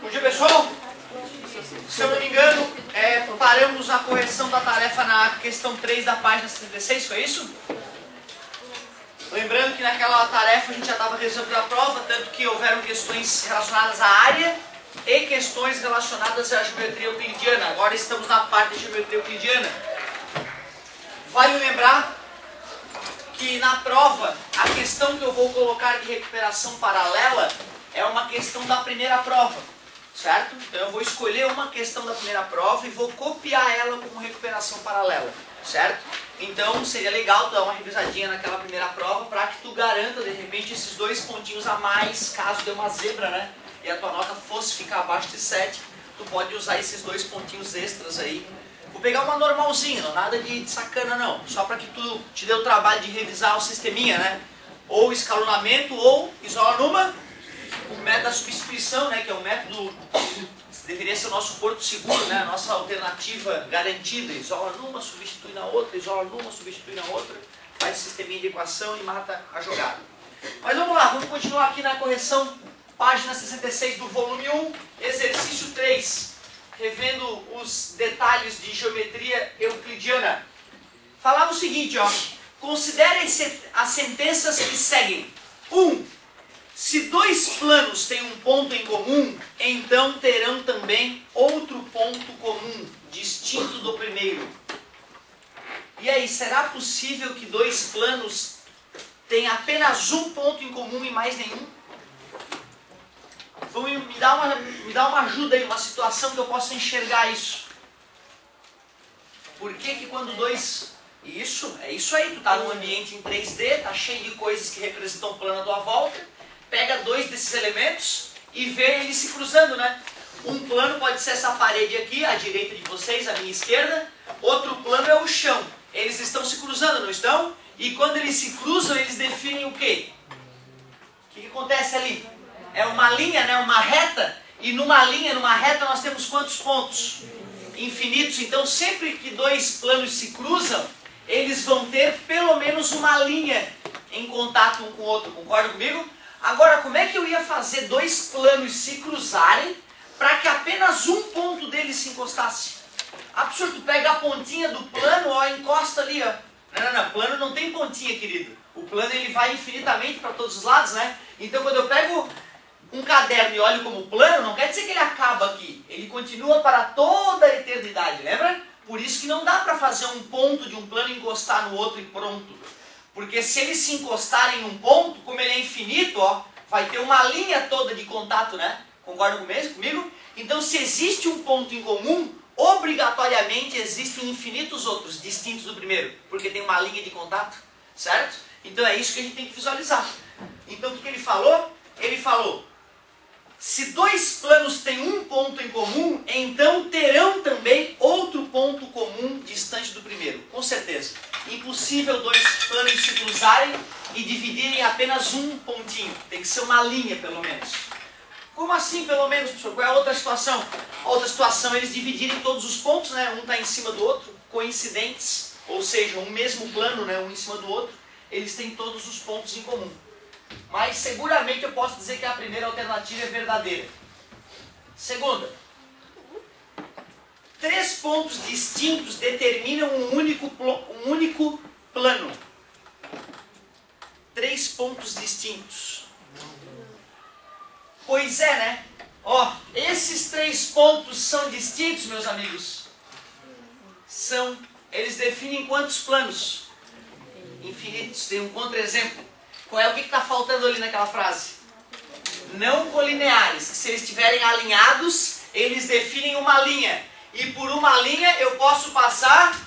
Bom dia, pessoal. Se eu não me engano, paramos a correção da tarefa na questão 3 da página 76, foi isso? Lembrando que naquela tarefa a gente já estava resolvendo a prova, tanto que houveram questões relacionadas à área e questões relacionadas à geometria euclidiana. Agora estamos na parte de geometria euclidiana. Vale lembrar que na prova, a questão que eu vou colocar de recuperação paralela é uma questão da primeira prova, certo? Então eu vou escolher uma questão da primeira prova e vou copiar ela como recuperação paralela, certo? Então seria legal tu dar uma revisadinha naquela primeira prova para que tu garanta de repente esses 2 pontinhos a mais, caso dê uma zebra, né? E a tua nota fosse ficar abaixo de 7, tu pode usar esses 2 pontinhos extras aí. Vou pegar uma normalzinha, não nada de sacana não, só para que tu te dê o trabalho de revisar o sisteminha, né? Ou escalonamento ou isola numa, o método da substituição, né? Que é o método, deveria ser o nosso porto seguro, né? A nossa alternativa garantida, isola numa, substitui na outra, isola numa, substitui na outra, faz sisteminha de equação e mata a jogada. Mas vamos lá, vamos continuar aqui na correção, página 66 do volume 1, exercício 3. Revendo os detalhes de geometria euclidiana. Falava o seguinte, ó. Considere as sentenças que seguem. 1. Se 2 planos têm um ponto em comum, então terão também outro ponto comum, distinto do primeiro. E aí, será possível que 2 planos tenham apenas um ponto em comum e mais nenhum? Me dá uma ajuda aí, uma situação que eu possa enxergar isso. Por que que quando 2... Isso, é isso aí, tu tá num ambiente em 3D, tá cheio de coisas que representam o plano à tua volta, pega 2 desses elementos e vê eles se cruzando, né? Um plano pode ser essa parede aqui, à direita de vocês, à minha esquerda, outro plano é o chão. Eles estão se cruzando, não estão? E quando eles se cruzam, eles definem o quê? O que acontece ali? É uma linha, né? Uma reta, e numa linha, numa reta, nós temos quantos pontos? Infinitos. Então, sempre que 2 planos se cruzam, eles vão ter pelo menos uma linha em contato um com o outro. Concorda comigo? Agora, como é que eu ia fazer 2 planos se cruzarem para que apenas um ponto deles se encostasse? Absurdo, tu pega a pontinha do plano, ó, encosta ali, ó. Não, plano não tem pontinha, querido. O plano ele vai infinitamente para todos os lados, né? Então, quando eu pego um caderno e olho como plano, não quer dizer que ele acaba aqui. Ele continua para toda a eternidade, lembra? Por isso que não dá para fazer um ponto de um plano encostar no outro e pronto. Porque se eles se encostarem em um ponto, como ele é infinito, ó, vai ter uma linha toda de contato, né? Concorda comigo? Então, se existe um ponto em comum, obrigatoriamente existem infinitos outros, distintos do primeiro. Porque tem uma linha de contato, certo? Então é isso que a gente tem que visualizar. Então o que ele falou? Ele falou... Se 2 planos têm um ponto em comum, então terão também outro ponto comum distante do primeiro. Com certeza. Impossível 2 planos se cruzarem e dividirem apenas um pontinho. Tem que ser uma linha, pelo menos. Como assim, pelo menos, professor? Qual é a outra situação? A outra situação é eles dividirem todos os pontos, né? Um está em cima do outro, coincidentes. Ou seja, um mesmo plano, né? Um em cima do outro. Eles têm todos os pontos em comum. Mas seguramente eu posso dizer que a primeira alternativa é verdadeira. Segunda, 3 pontos distintos determinam um único plano. 3 pontos distintos. Pois é, né? Ó, esses 3 pontos são distintos, meus amigos. Eles definem quantos planos? Infinitos. Tem um contra-exemplo. Qual é o que está faltando ali naquela frase? Não colineares. Se eles estiverem alinhados, eles definem uma linha. E por uma linha eu posso passar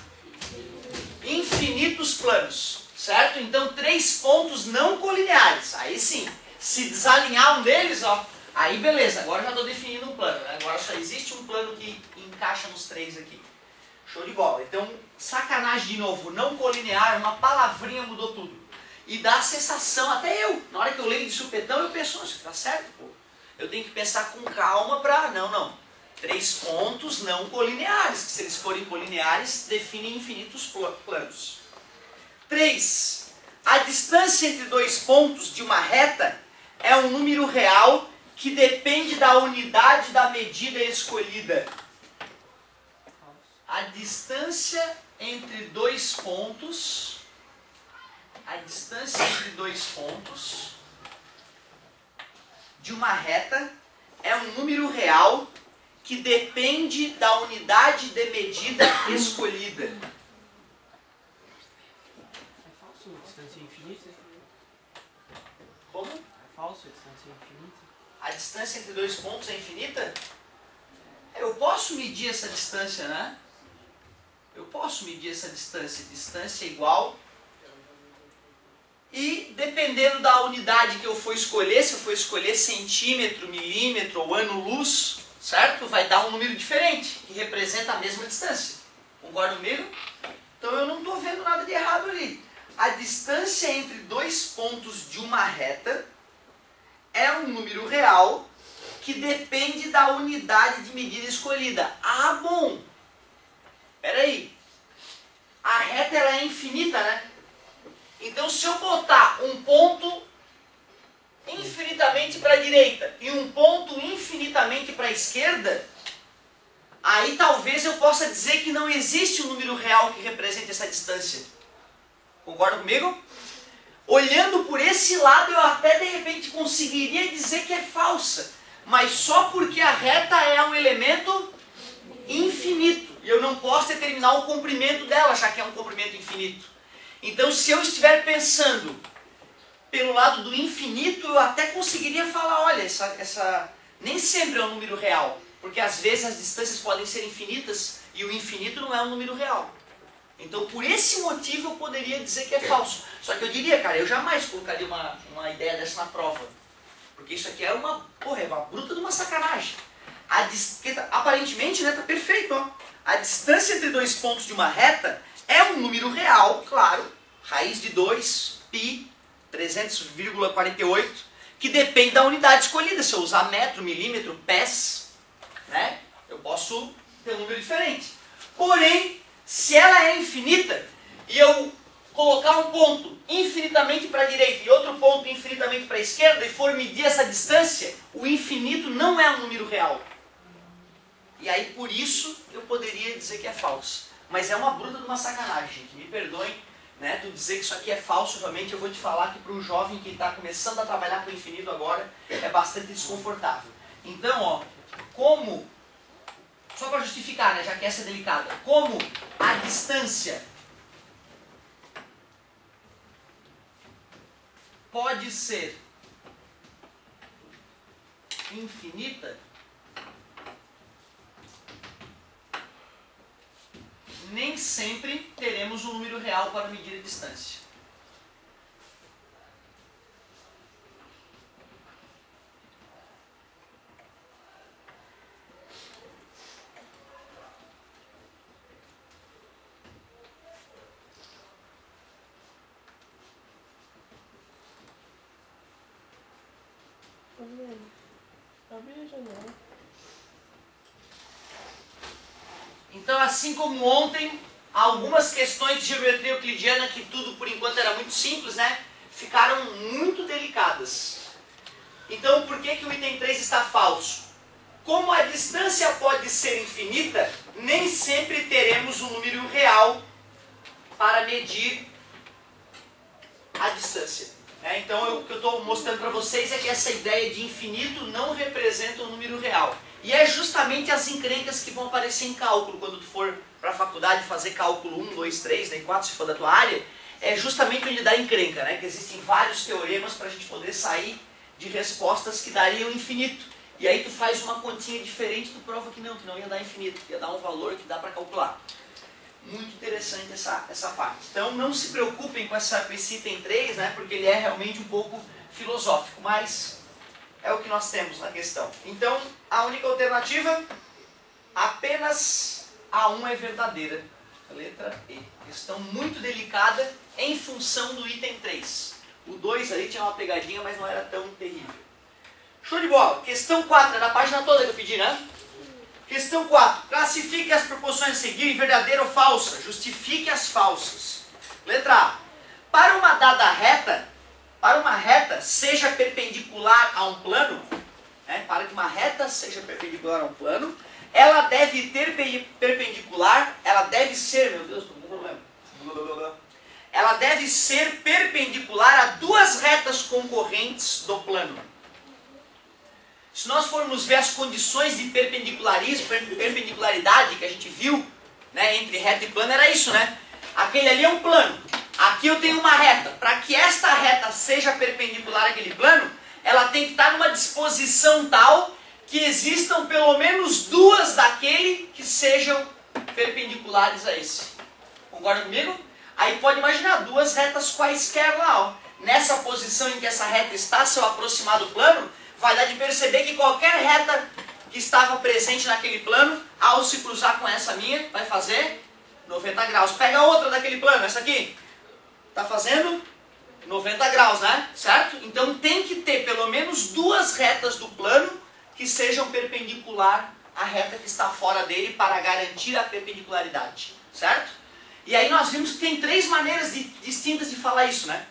infinitos planos. Certo? Então 3 pontos não colineares. Aí sim. Se desalinhar um deles, ó, aí beleza. Agora já estou definindo um plano. Né? Agora só existe um plano que encaixa nos 3 aqui. Show de bola. Então, sacanagem de novo. Não colinear, uma palavrinha mudou tudo. E dá a sensação, até eu, na hora que eu leio de supetão, eu penso, nossa, tá certo, pô. Eu tenho que pensar com calma para... Não. 3 pontos não colineares, que se eles forem colineares, definem infinitos planos. 3. A distância entre dois pontos de uma reta é um número real que depende da unidade da medida escolhida. A distância entre dois pontos, de uma reta é um número real que depende da unidade de medida escolhida. É falso a distância infinita? Como? É falso a distância infinita? A distância entre dois pontos é infinita? Eu posso medir essa distância, né? Eu posso medir essa distância. Distância igual. E dependendo da unidade que eu for escolher, se eu for escolher centímetro, milímetro ou ano-luz, certo? Vai dar um número diferente, que representa a mesma distância. Concorda comigo? Então eu não estou vendo nada de errado ali. A distância entre dois pontos de uma reta é um número real que depende da unidade de medida escolhida. Ah, bom! Peraí. A reta ela é infinita, né? Então se eu botar um ponto infinitamente para a direita e um ponto infinitamente para a esquerda, aí talvez eu possa dizer que não existe um número real que represente essa distância. Concorda comigo? Olhando por esse lado, eu até de repente conseguiria dizer que é falsa, mas só porque a reta é um elemento infinito e eu não posso determinar o comprimento dela, já que é um comprimento infinito. Então, se eu estiver pensando pelo lado do infinito, eu até conseguiria falar, olha, nem sempre é um número real, porque às vezes as distâncias podem ser infinitas e o infinito não é um número real. Então, por esse motivo, eu poderia dizer que é falso. Só que eu diria, cara, eu jamais colocaria uma ideia dessa na prova. Porque isso aqui é uma bruta de uma sacanagem. Aparentemente, né, tá perfeito, ó. A distância entre dois pontos de uma reta é um número real, claro, raiz de 2, π, 300,48, que depende da unidade escolhida. Se eu usar metro, milímetro, pés, né, eu posso ter um número diferente. Porém, se ela é infinita e eu colocar um ponto infinitamente para a direita e outro ponto infinitamente para a esquerda e for medir essa distância, o infinito não é um número real. E aí por isso eu poderia dizer que é falso. Mas é uma bruta de uma sacanagem, gente. Me perdoem, né, tu dizer que isso aqui é falso. Realmente eu vou te falar que para um jovem que está começando a trabalhar com o infinito agora, é bastante desconfortável. Então, ó, como... Só para justificar, né, já que essa é delicada. Como a distância pode ser infinita, nem sempre teremos um número real para medir a distância. Abre a janela. Então, assim como ontem, algumas questões de geometria euclidiana, que tudo por enquanto era muito simples, né, ficaram muito delicadas. Então, por que o item 3 está falso? Como a distância pode ser infinita, nem sempre teremos um número real para medir a distância. Então, o que eu estou mostrando para vocês é que essa ideia de infinito não representa um número real. E é justamente as encrencas que vão aparecer em cálculo, quando tu for para a faculdade fazer cálculo 1, 2, 3, né, 4, se for da tua área, é justamente onde dá encrenca, né, que existem vários teoremas para a gente poder sair de respostas que dariam infinito. E aí tu faz uma continha diferente, tu prova que não ia dar infinito, que ia dar um valor que dá para calcular. Muito interessante essa parte. Então não se preocupem com esse item 3, né, porque ele é realmente um pouco filosófico, mas é o que nós temos na questão. Então, a única alternativa, apenas a 1 é verdadeira. A letra E. Questão muito delicada em função do item 3. O 2 ali tinha uma pegadinha, mas não era tão terrível. Show de bola. Questão 4, é da página toda que eu pedi, né? Questão 4. Classifique as proporções a seguir em verdadeira ou falsa. Justifique as falsas. Letra A. Para uma dada reta, para uma reta seja perpendicular a um plano, né, para que uma reta seja perpendicular a um plano, ela deve ter perpendicular, ela deve ser, meu Deus, não tem problema. Ela deve ser perpendicular a duas retas concorrentes do plano. Se nós formos ver as condições de perpendicularidade que a gente viu, né, entre reta e plano, era isso, né? Aquele ali é um plano. Aqui eu tenho uma reta. Para que esta reta seja perpendicular àquele plano, ela tem que estar numa disposição tal que existam pelo menos duas daquele que sejam perpendiculares a esse. Concorda comigo? Aí pode imaginar duas retas quaisquer lá, ó. Nessa posição em que essa reta está, se eu aproximar do plano, vai dar de perceber que qualquer reta que estava presente naquele plano, ao se cruzar com essa minha, vai fazer 90 graus. Pega outra daquele plano, essa aqui. Está fazendo 90 graus, né? Certo? Então tem que ter pelo menos duas retas do plano que sejam perpendicular à reta que está fora dele para garantir a perpendicularidade. Certo? E aí nós vimos que tem três maneiras distintas de falar isso, né?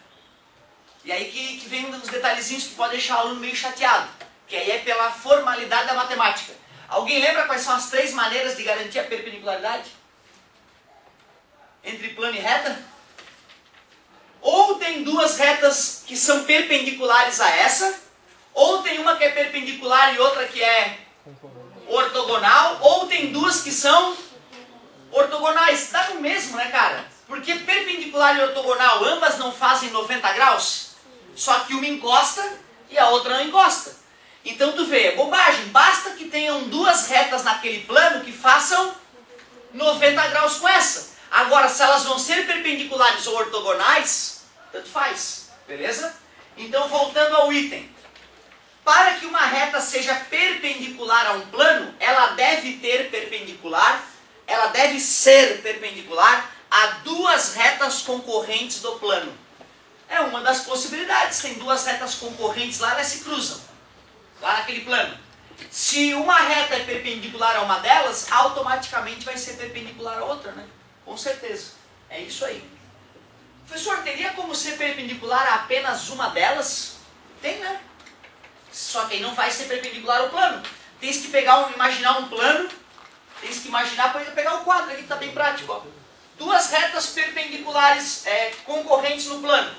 E aí que vem uns detalhezinhos que pode deixar o aluno meio chateado. Que aí é pela formalidade da matemática. Alguém lembra quais são as três maneiras de garantir a perpendicularidade? Entre plano e reta? Ou tem duas retas que são perpendiculares a essa, ou tem uma que é perpendicular e outra que é ortogonal, ou tem duas que são ortogonais. Dá no mesmo, né, cara? Porque perpendicular e ortogonal, ambas não fazem 90 graus, só que uma encosta e a outra não encosta. Então tu vê, é bobagem, basta que tenham duas retas naquele plano que façam 90 graus com essa. Agora, se elas vão ser perpendiculares ou ortogonais, tanto faz, beleza? Então, voltando ao item. Para que uma reta seja perpendicular a um plano, ela deve ser perpendicular a duas retas concorrentes do plano. É uma das possibilidades, tem duas retas concorrentes lá, elas se cruzam, lá naquele plano. Se uma reta é perpendicular a uma delas, automaticamente vai ser perpendicular a outra, né? Com certeza. É isso aí. Professor, teria como ser perpendicular a apenas uma delas? Tem, né? Só que aí não vai ser perpendicular ao plano. Tens que imaginar um plano, tens que imaginar, para pegar o quadro aqui que está bem prático, ó. Duas retas perpendiculares concorrentes no plano.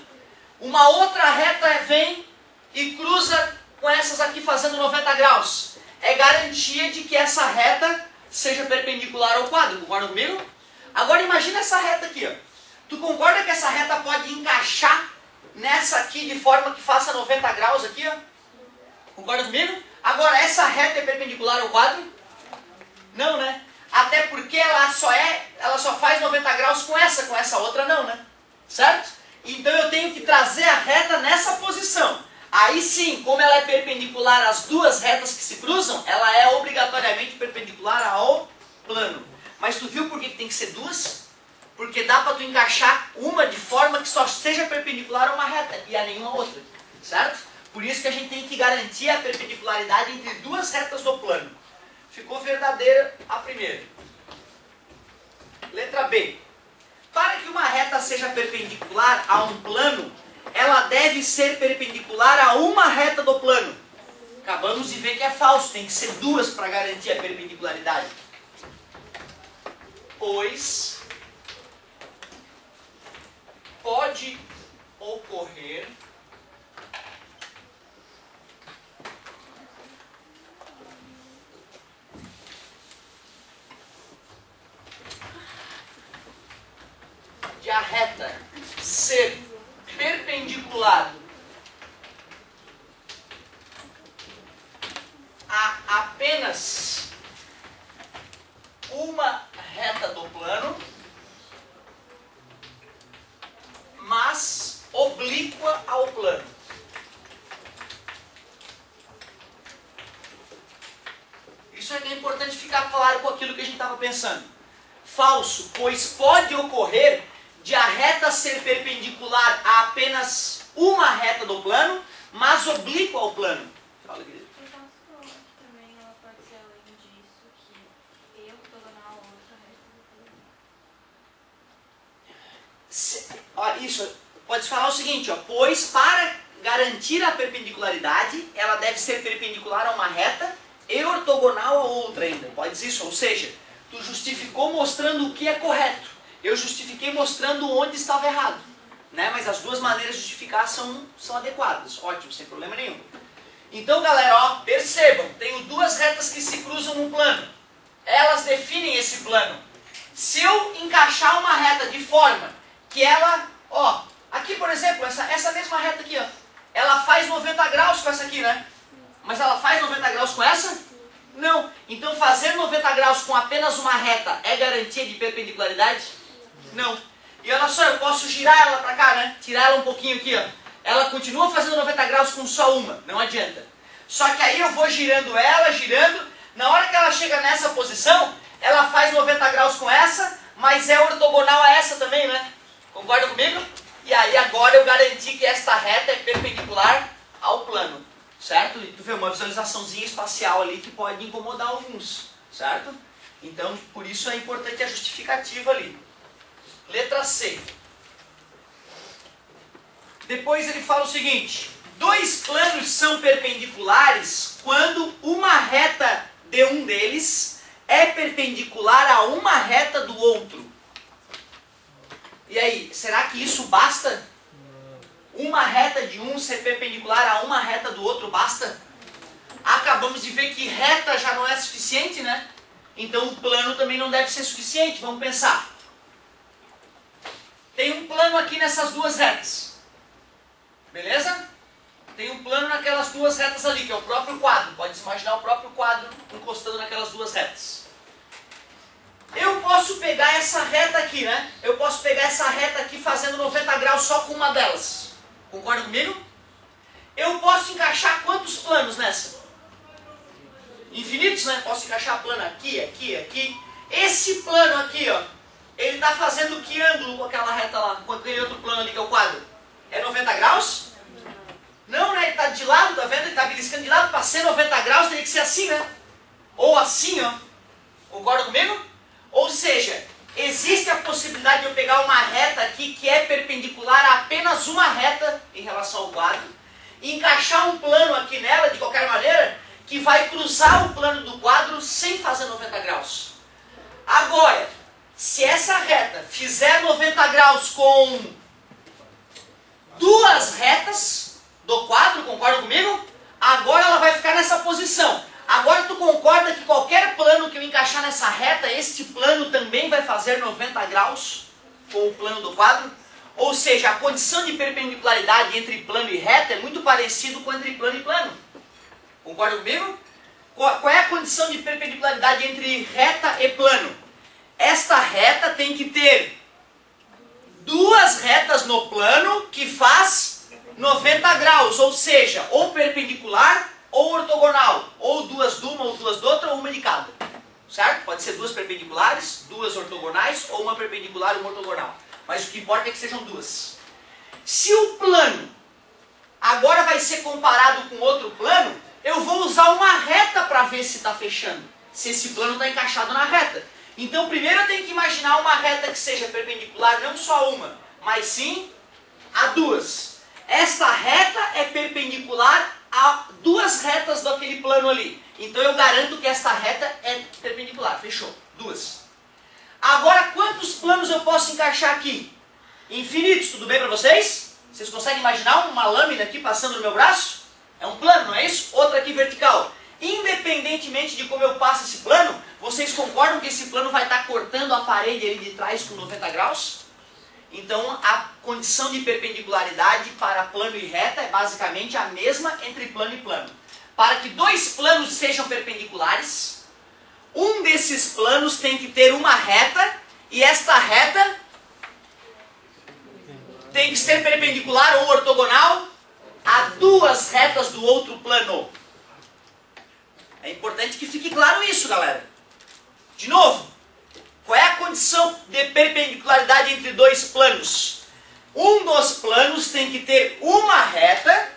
Uma outra reta vem e cruza com essas aqui fazendo 90 graus. É garantia de que essa reta seja perpendicular ao quadro. Concorda comigo? Agora imagina essa reta aqui, ó. Tu concorda que essa reta pode encaixar nessa aqui de forma que faça 90 graus aqui, ó? Concorda comigo? Agora, essa reta é perpendicular ao quadro? Não, né? Até porque ela só faz 90 graus com essa outra não, né? Certo? Então eu tenho que trazer a reta nessa posição. Aí sim, como ela é perpendicular às duas retas que se cruzam, ela é obrigatoriamente perpendicular ao plano. Mas tu viu por que tem que ser duas? Porque dá para tu encaixar uma de forma que só seja perpendicular a uma reta e a nenhuma outra. Certo? Por isso que a gente tem que garantir a perpendicularidade entre duas retas do plano. Ficou verdadeira a primeira. Letra B. Para que uma reta seja perpendicular a um plano, ela deve ser perpendicular a uma reta do plano. Acabamos de ver que é falso, tem que ser duas para garantir a perpendicularidade. Pois pode ocorrer de a reta ser perpendicular a apenas uma reta do plano, mas oblíqua ao plano. Isso é que é importante ficar claro com aquilo que a gente estava pensando. Falso, pois pode ocorrer de a reta ser perpendicular a apenas uma reta do plano, mas oblíqua ao plano. Fala, querido. Também ela pode ser além disso, que eu ortogonal a outra reta do plano. Isso, pode falar o seguinte, ó, pois para garantir a perpendicularidade, ela deve ser perpendicular a uma reta e ortogonal a outra ainda. Pode dizer isso, ou seja, tu justificou mostrando o que é correto. Eu justifiquei mostrando onde estava errado. Né? Mas as duas maneiras de justificar são adequadas. Ótimo, sem problema nenhum. Então, galera, ó, percebam, tenho duas retas que se cruzam num plano. Elas definem esse plano. Se eu encaixar uma reta de forma que ela, ó, aqui por exemplo, essa mesma reta aqui, ó, ela faz 90 graus com essa aqui, né? Mas ela faz 90 graus com essa? Não. Então fazer 90 graus com apenas uma reta é garantia de perpendicularidade? Não. E olha só, eu posso girar ela pra cá, né? Tirar ela um pouquinho aqui, ó. Ela continua fazendo 90 graus com só uma, não adianta. Só que aí eu vou girando ela, girando. Na hora que ela chega nessa posição, ela faz 90 graus com essa, mas é ortogonal a essa também, né? Concorda comigo? E aí agora eu garanti que esta reta é perpendicular ao plano, certo? E tu vê uma visualizaçãozinha espacial ali que pode incomodar alguns, certo? Então, por isso é importante a justificativa ali. Letra C. Depois ele fala o seguinte: dois planos são perpendiculares quando uma reta de um deles é perpendicular a uma reta do outro. E aí, será que isso basta? Uma reta de um ser perpendicular a uma reta do outro basta? Acabamos de ver que reta já não é suficiente, né? Então o plano também não deve ser suficiente. Vamos pensar. Tem um plano aqui nessas duas retas. Beleza? Tem um plano naquelas duas retas ali, que é o próprio quadro. Pode imaginar o próprio quadro encostando naquelas duas retas. Eu posso pegar essa reta aqui, né? Eu posso pegar essa reta aqui fazendo 90 graus só com uma delas. Concorda comigo? Eu posso encaixar quantos planos nessa? Infinitos, né? Posso encaixar plano aqui, aqui, aqui. Esse plano aqui, ó, ele está fazendo que ângulo com aquela reta lá? Com aquele outro plano ali que é o quadro? É 90 graus? Não, né? Ele está de lado, tá vendo? Ele está beliscando de lado. Para ser 90 graus teria que ser assim, né? Ou assim, ó. Concorda comigo? Ou seja, existe a possibilidade de eu pegar uma reta aqui que é perpendicular a apenas uma reta em relação ao quadro e encaixar um plano aqui nela, de qualquer maneira, que vai cruzar o plano do quadro sem fazer 90 graus. Agora, se essa reta fizer 90 graus com duas retas do quadro, concorda comigo? Agora ela vai ficar nessa posição. Agora tu concorda que qualquer plano que eu encaixar nessa reta, este plano também vai fazer 90 graus com o plano do quadro? Ou seja, a condição de perpendicularidade entre plano e reta é muito parecido com entre plano e plano. Concorda comigo? Qual é a condição de perpendicularidade entre reta e plano? Esta reta tem que ter duas retas no plano que faz 90 graus, ou seja, ou perpendicular ou ortogonal, ou duas de uma, ou duas de outra, ou uma de cada. Certo? Pode ser duas perpendiculares, duas ortogonais, ou uma perpendicular e uma ortogonal. Mas o que importa é que sejam duas. Se o plano agora vai ser comparado com outro plano, eu vou usar uma reta para ver se está fechando. Se esse plano está encaixado na reta. Então primeiro eu tenho que imaginar uma reta que seja perpendicular, não só uma, mas sim a duas. Esta reta é perpendicular a duas retas daquele plano ali. Então eu garanto que esta reta é perpendicular. Fechou. Duas. Agora quantos planos eu posso encaixar aqui? Infinitos. Tudo bem para vocês? Vocês conseguem imaginar uma lâmina aqui passando no meu braço? É um plano, não é isso? Outra aqui vertical. Independentemente de como eu passo esse plano, vocês concordam que esse plano vai estar cortando a parede ali de trás com 90 graus? Então a condição de perpendicularidade para plano e reta é basicamente a mesma entre plano e plano. Para que dois planos sejam perpendiculares, um desses planos tem que ter uma reta, e esta reta tem que ser perpendicular ou ortogonal a duas retas do outro plano. É importante que fique claro isso, galera. De novo. Qual é a condição de perpendicularidade entre dois planos? Um dos planos tem que ter uma reta,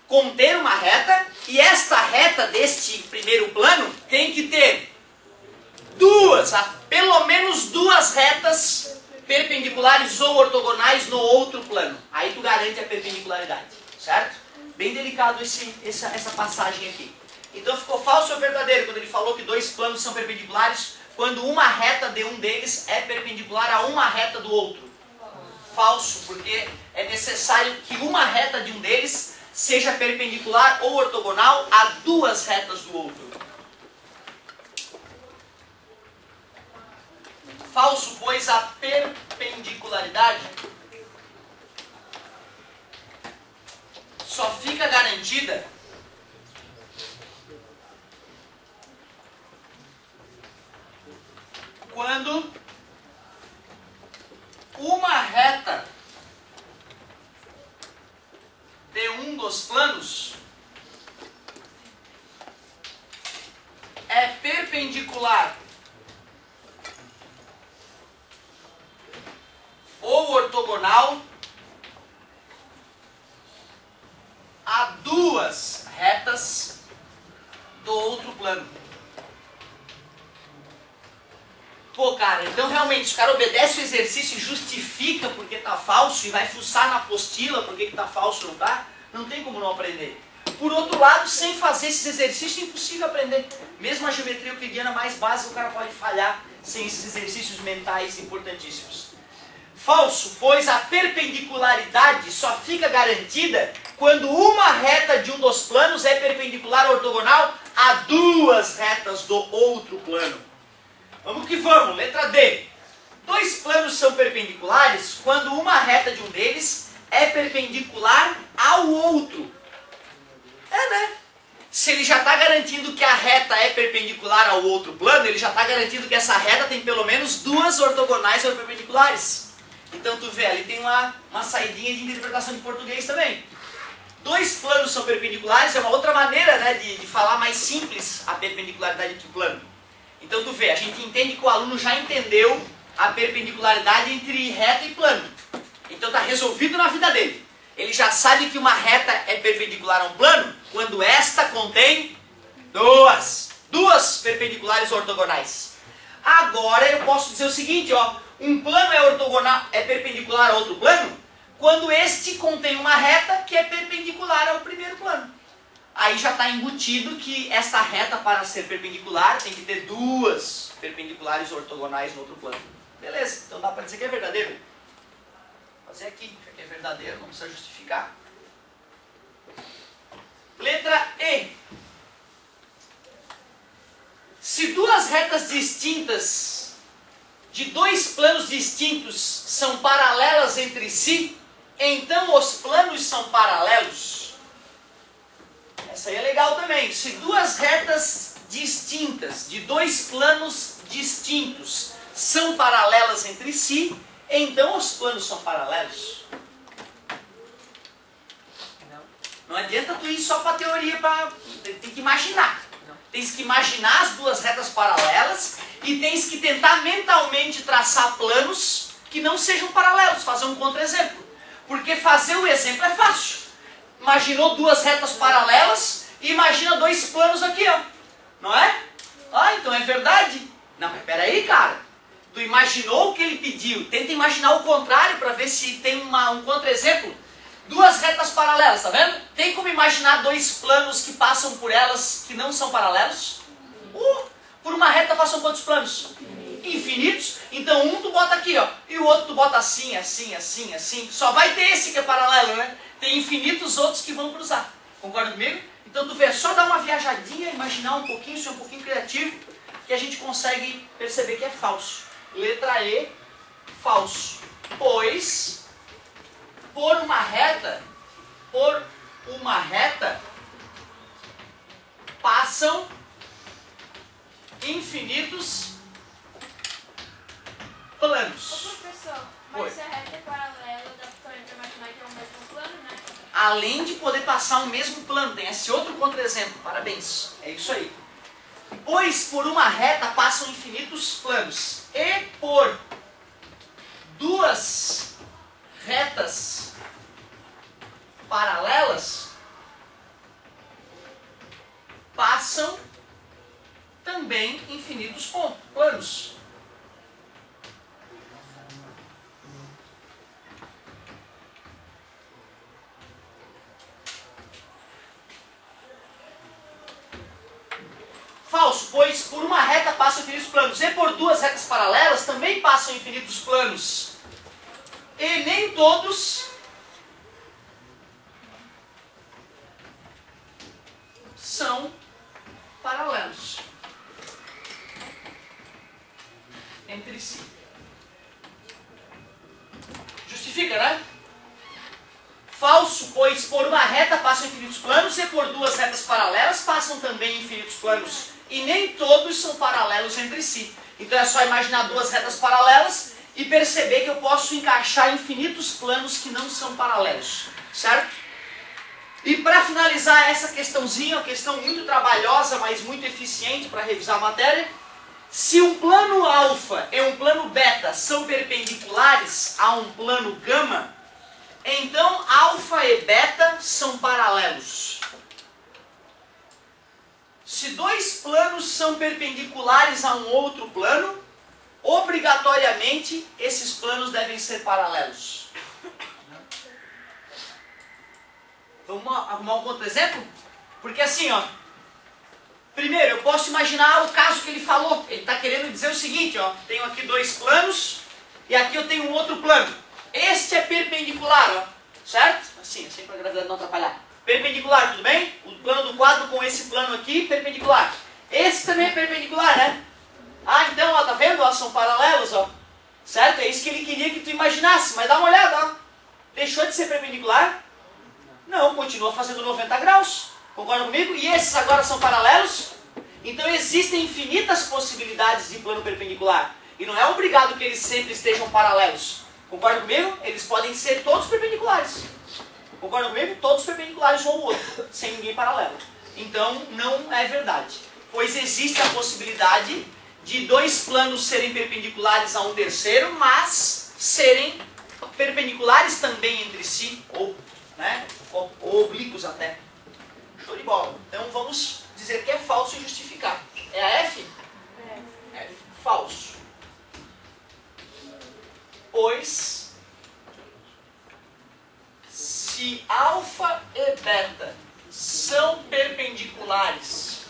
conter uma reta, e esta reta deste primeiro plano tem que ter duas, pelo menos duas retas perpendiculares ou ortogonais no outro plano. Aí tu garante a perpendicularidade, certo? Bem delicado essa passagem aqui. Então ficou falso ou verdadeiro quando ele falou que dois planos são perpendiculares quando uma reta de um deles é perpendicular a uma reta do outro. Falso, porque é necessário que uma reta de um deles seja perpendicular ou ortogonal a duas retas do outro. Falso, pois a perpendicularidade só fica garantida quando uma reta de um dos planos é perpendicular ou ortogonal a duas retas do outro plano. Pô, cara, então realmente, o cara obedece o exercício e justifica porque tá falso e vai fuçar na apostila porque que tá falso ou não tá, não tem como não aprender. Por outro lado, sem fazer esses exercícios é impossível aprender. Mesmo a geometria euclidiana mais básica, o cara pode falhar sem esses exercícios mentais importantíssimos. Falso, pois a perpendicularidade só fica garantida quando uma reta de um dos planos é perpendicular ou ortogonal a duas retas do outro plano. Vamos que vamos, letra D. Dois planos são perpendiculares quando uma reta de um deles é perpendicular ao outro. É, né? Se ele já está garantindo que a reta é perpendicular ao outro plano, ele já está garantindo que essa reta tem pelo menos duas ortogonais ou perpendiculares. Então tu vê, ali tem uma saidinha de interpretação de português também. Dois planos são perpendiculares é uma outra maneira, né, de falar mais simples a perpendicularidade entre o plano. Então tu vê, a gente entende que o aluno já entendeu a perpendicularidade entre reta e plano. Então está resolvido na vida dele. Ele já sabe que uma reta é perpendicular a um plano quando esta contém duas perpendiculares ortogonais. Agora eu posso dizer o seguinte, ó, um plano é ortogonal, é perpendicular a outro plano quando este contém uma reta que é perpendicular ao primeiro plano. Aí já está embutido que essa reta, para ser perpendicular, tem que ter duas perpendiculares ortogonais no outro plano. Beleza, então dá para dizer que é verdadeiro. Vou fazer aqui, já que é verdadeiro, não precisa justificar. Letra E. Se duas retas distintas de dois planos distintos são paralelas entre si, então os planos são paralelos. Essa aí é legal também. Se duas retas distintas de dois planos distintos são paralelas entre si, então os planos são paralelos. Não adianta tu ir só para a teoria, tem que imaginar. Tens que imaginar as duas retas paralelas e tens que tentar mentalmente traçar planos que não sejam paralelos, fazer um contra-exemplo. Porque fazer o exemplo é fácil. Imaginou duas retas paralelas e imagina dois planos aqui, ó. Não é? Ah, então é verdade. Não, mas peraí, cara. Tu imaginou o que ele pediu. Tenta imaginar o contrário para ver se tem um contra-exemplo. Duas retas paralelas, tá vendo? Tem como imaginar dois planos que passam por elas que não são paralelos? Por uma reta passam quantos planos? Infinitos. Então um tu bota aqui, ó. E o outro tu bota assim, assim, assim, assim. Só vai ter esse que é paralelo, né? Tem infinitos outros que vão cruzar. Concorda comigo? Então tu vê, é só dar uma viajadinha, imaginar um pouquinho, ser um pouquinho criativo, que a gente consegue perceber que é falso. Letra E, falso. Pois, por uma reta, passam infinitos planos. Ô professor, mas se a reta é paralela, dá pra imaginar que é o mesmo plano, né? Além de poder passar o mesmo plano, tem esse outro contra-exemplo. Parabéns. É isso aí. Pois por uma reta passam infinitos planos. E por duas retas paralelas passam também infinitos planos. Falso, pois por uma reta passam infinitos planos, e por duas retas paralelas também passam infinitos planos. E nem todos são paralelos entre si. Justifica, né? Falso, pois por uma reta passam infinitos planos e por duas retas paralelas passam também infinitos planos. E nem todos são paralelos entre si. Então é só imaginar duas retas paralelas e perceber que eu posso encaixar infinitos planos que não são paralelos. Certo? E para finalizar essa questãozinha, uma questão muito trabalhosa, mas muito eficiente para revisar a matéria. Se um plano alfa e um plano beta são perpendiculares a um plano gama, então alfa e beta são paralelos. Se dois planos são perpendiculares a um outro plano, obrigatoriamente esses planos devem ser paralelos. Vamos arrumar um contra-exemplo? Porque assim, ó. Primeiro, eu posso imaginar o caso que ele falou. Ele está querendo dizer o seguinte, ó. Tenho aqui dois planos e aqui eu tenho um outro plano. Este é perpendicular, ó. Certo? Assim para a gravidade não atrapalhar. Perpendicular, tudo bem? O plano do quadro com esse plano aqui, perpendicular. Esse também é perpendicular, né? Ah, então, ó, tá vendo? Ó, são paralelos, ó. Certo? É isso que ele queria que tu imaginasse. Mas dá uma olhada, ó. Deixou de ser perpendicular? Não, continua fazendo 90 graus. Concorda comigo? E esses agora são paralelos? Então existem infinitas possibilidades de plano perpendicular. E não é obrigado que eles sempre estejam paralelos. Concorda comigo? Eles podem ser todos perpendiculares. Concorda comigo? Todos perpendiculares um ao outro, sem ninguém paralelo. Então não é verdade. Pois existe a possibilidade de dois planos serem perpendiculares a um terceiro, mas serem perpendiculares também entre si, ou, né, ou oblíquos até. Show de bola. Então vamos dizer que é falso e justificar. É a F? F. Falso. Pois se alfa e beta são perpendiculares,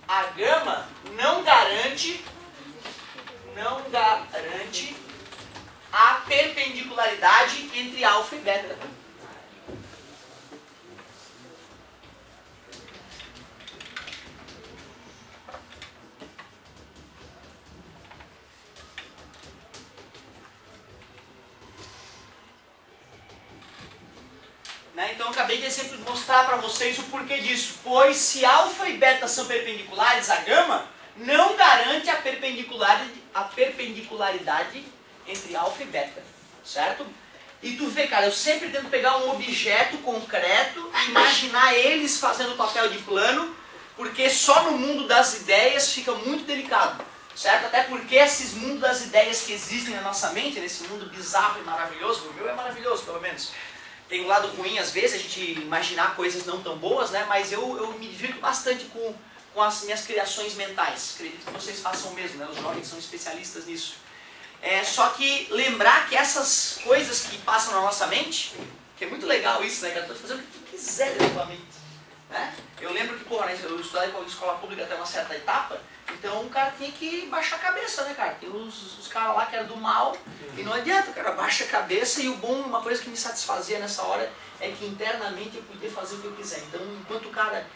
a gama não garante a perpendicularidade entre alfa e beta. Então eu acabei de sempre mostrar para vocês o porquê disso. Pois se alfa e beta são perpendiculares, a gama não garante a perpendicularidade entre alfa e beta. Certo? E tu vê, cara, eu sempre tento pegar um objeto concreto e imaginar eles fazendo papel de plano, porque só no mundo das ideias fica muito delicado. Certo? Até porque esses mundos das ideias que existem na nossa mente, nesse mundo bizarro e maravilhoso, o meu é maravilhoso pelo menos. Tem um lado ruim, às vezes, a gente imaginar coisas não tão boas, né? Mas eu me divirto bastante com as minhas criações mentais. Acredito que vocês façam o mesmo, né? Os jovens são especialistas nisso. Só que lembrar que essas coisas que passam na nossa mente, que é muito legal isso, né? Que tu pode fazer o que tu quiser dentro da mente. Né? Eu lembro que, porra, né, eu estudei em escola pública até uma certa etapa, então o cara tinha que baixar a cabeça, né, cara? Tem os caras lá que eram do mal, e não adianta, o cara baixa a cabeça, e o bom, uma coisa que me satisfazia nessa hora, é que internamente eu podia fazer o que eu quiser. Então, enquanto o cara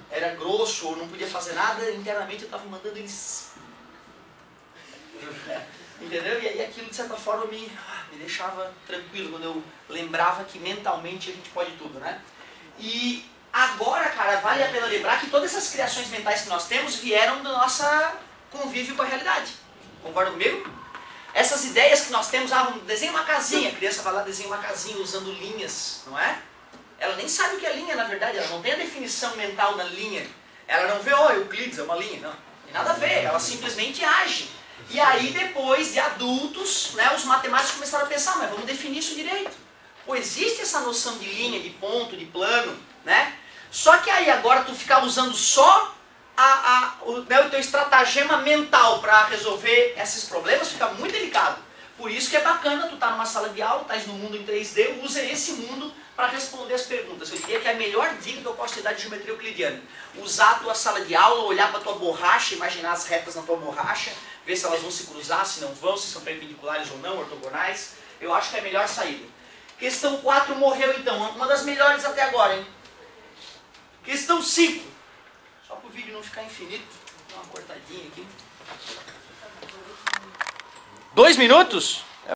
era grosso ou não podia fazer nada, internamente eu estava mandando eles... Entendeu? E aí aquilo, de certa forma, me deixava tranquilo, quando eu lembrava que mentalmente a gente pode tudo, né? E agora, cara, vale a pena lembrar que todas essas criações mentais que nós temos vieram do nosso convívio com a realidade. Concorda comigo? Essas ideias que nós temos, desenha uma casinha, a criança vai lá, desenha uma casinha usando linhas, não é? Ela nem sabe o que é linha, na verdade, ela não tem a definição mental da linha. Ela não vê, Euclides, é uma linha, não. Tem nada a ver, ela simplesmente age. E aí, depois de adultos, né, os matemáticos começaram a pensar, mas vamos definir isso direito. Pô, existe essa noção de linha, de ponto, de plano, né? Só que aí agora tu ficar usando só o teu estratagema mental para resolver esses problemas fica muito delicado. Por isso que é bacana tu estar numa sala de aula, estás no mundo em 3D, usa esse mundo para responder as perguntas. Eu diria que é a melhor dica que eu posso te dar de geometria euclidiana. Usar a tua sala de aula, olhar para a tua borracha, imaginar as retas na tua borracha, ver se elas vão se cruzar, se não vão, se são perpendiculares ou não, ortogonais. Eu acho que é a melhor saída. Questão 4 morreu então, uma das melhores até agora, hein? Questão 5. Só para o vídeo não ficar infinito, vou dar uma cortadinha aqui. 2 minutos?